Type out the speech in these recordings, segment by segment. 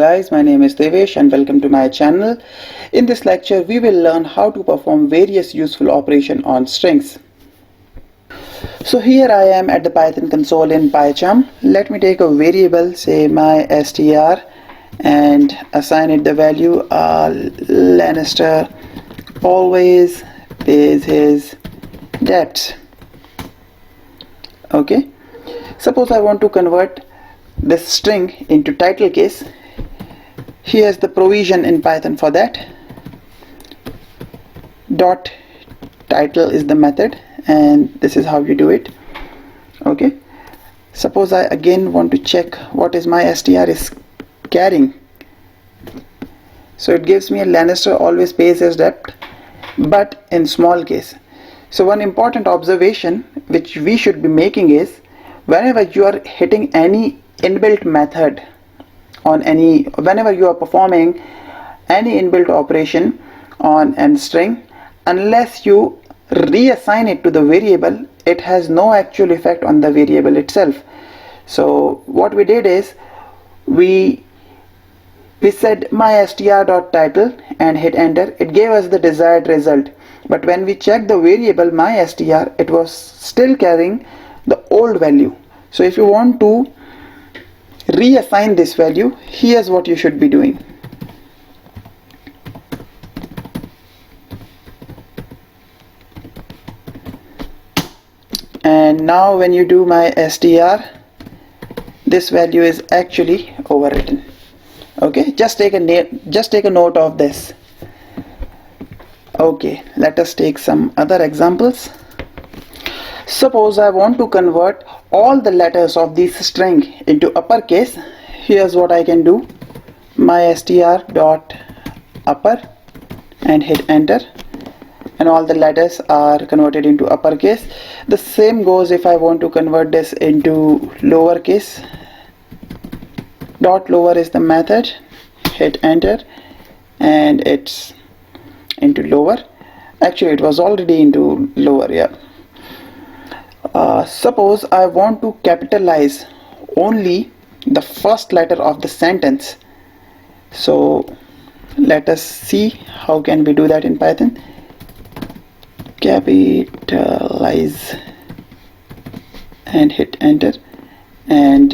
guys, my name is Devesh and welcome to my channel. In this lecture we will learn how to perform various useful operations on strings. So here I am at the Python console in PyCharm. Let me take a variable, say my str, and assign it the value Lannister always pays his debts. Okay, suppose I want to convert this string into title case. Here's the provision in Python for that. Dot title is the method, and this is how you do it. Okay, suppose I again want to check what is my str is carrying. So it gives me a Lannister always pays his debt, but in small case. So one important observation which we should be making is, whenever you are hitting any inbuilt method on whenever you are performing any inbuilt operation on a string, unless you reassign it to the variable, it has no actual effect on the variable itself. So what we did is we said my str.title and hit enter. It gave us the desired result, but when we checked the variable my str, it was still carrying the old value. So if you want to reassign this value, here's what you should be doing. And now when you do my str, this value is actually overwritten. Okay, just take a note of this. Okay, let us take some other examples. Suppose I want to convert all the letters of this string into uppercase. Here's what I can do. My str dot upper and hit enter, and all the letters are converted into uppercase. The same goes if I want to convert this into lowercase. Dot lower is the method, hit enter, and it's into lower. Actually it was already into lower, yeah. Suppose I want to capitalize only the first letter of the sentence. So let us see how can we do that in Python. Capitalize and hit enter, and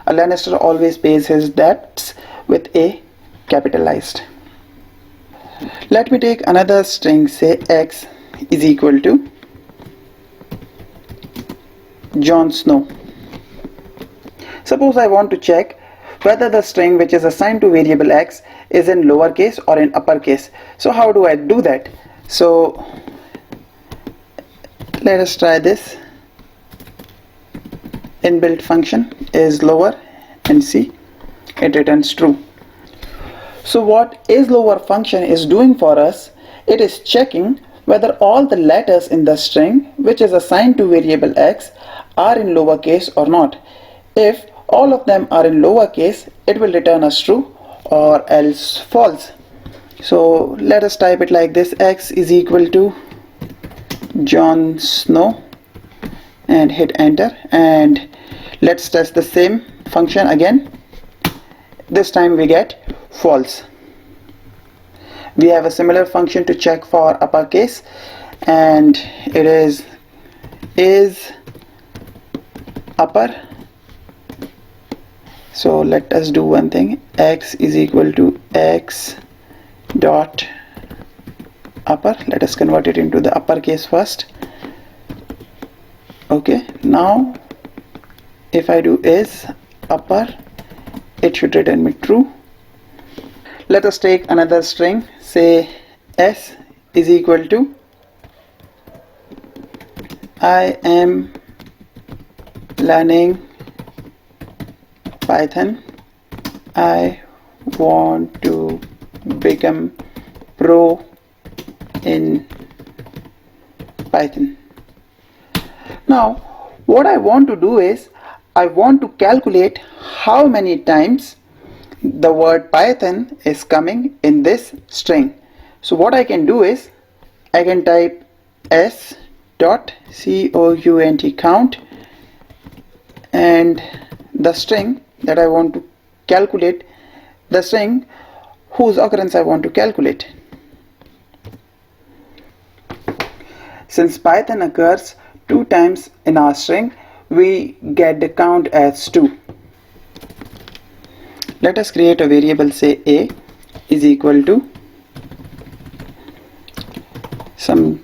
a Lannister always pays his debts with a capitalized. Let me take another string, say x is equal to Jon Snow. Suppose I want to check whether the string which is assigned to variable x is in lowercase or in uppercase. So how do I do that? So let us try this. Inbuilt function is lower, and see, it returns true. So what is lower function is doing for us, it is checking whether all the letters in the string which is assigned to variable x are in lowercase or not. If all of them are in lowercase, it will return us true or else false. So let us type it like this: x is equal to Jon Snow, and hit enter, and let's test the same function again. This time we get false. We have a similar function to check for uppercase, and it is upper. So let us do one thing. X is equal to x dot upper. Let us convert it into the uppercase first. Okay, now if I do is upper, it should return me true. Let us take another string, say s is equal to I am learning Python. I want to become pro in Python. Now what I want to do is I want to calculate how many times the word Python is coming in this string. So what I can do is I can type s dot count, and the string that I want to calculate the string whose occurrence I want to calculate. Since Python occurs 2 times in our string, we get the count as 2. Let us create a variable, say a is equal to some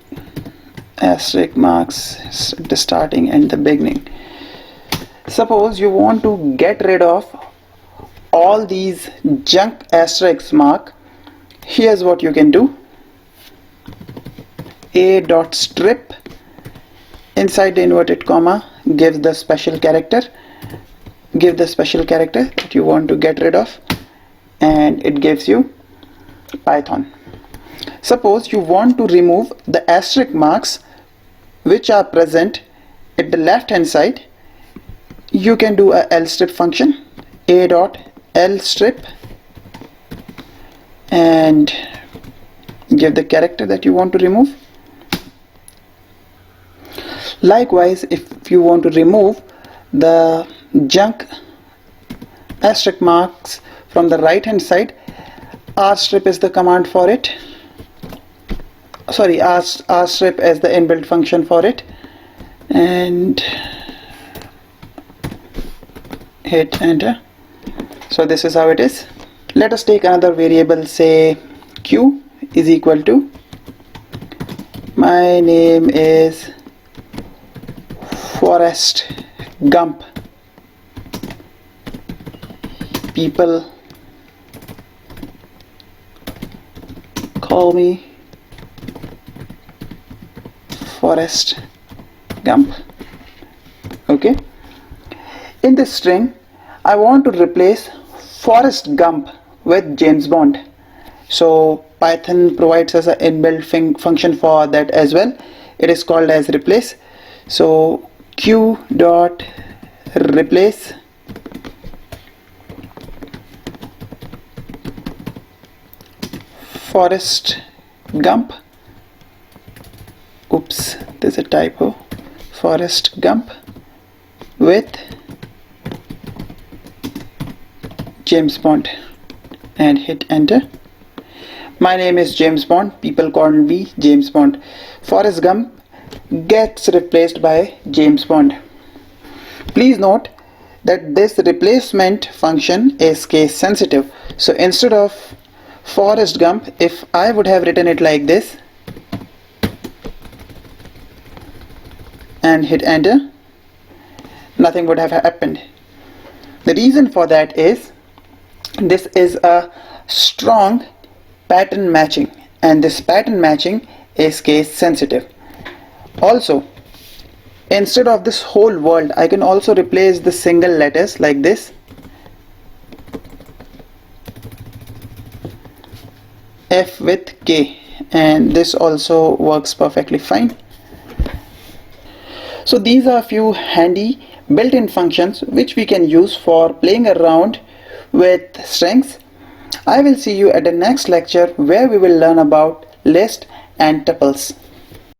asterisk marks at the starting and the beginning. Suppose you want to get rid of all these junk asterisk mark. Here's what you can do. A dot strip, inside the inverted comma, give the special character that you want to get rid of, and it gives you Python. Suppose you want to remove the asterisk marks which are present at the left hand side. You can do a lstrip function, a dot lstrip, and give the character that you want to remove. Likewise, if you want to remove the junk asterisk marks from the right hand side, rstrip is the command for it. Sorry, rstrip as the inbuilt function for it, and hit enter. So this is how it is. Let us take another variable, say q is equal to, my name is Forrest Gump. People call me Forrest Gump. Okay. In this string, I want to replace Forrest Gump with James Bond. So Python provides us an inbuilt function for that as well. It is called as replace. So q dot replace Forrest Gump. Oops, there's a typo. Forrest Gump with James Bond, and hit enter. My name is James Bond. People call me James Bond. Forrest Gump gets replaced by James Bond. Please note that this replacement function is case sensitive. So instead of Forrest Gump, if I would have written it like this and hit enter, nothing would have happened. The reason for that is this is a strong pattern matching, and this pattern matching is case sensitive. Also, instead of this whole world, I can also replace the single letters like this. F with K, and this also works perfectly fine. So these are a few handy built-in functions which we can use for playing around with strings. I will see you at the next lecture where we will learn about list and tuples.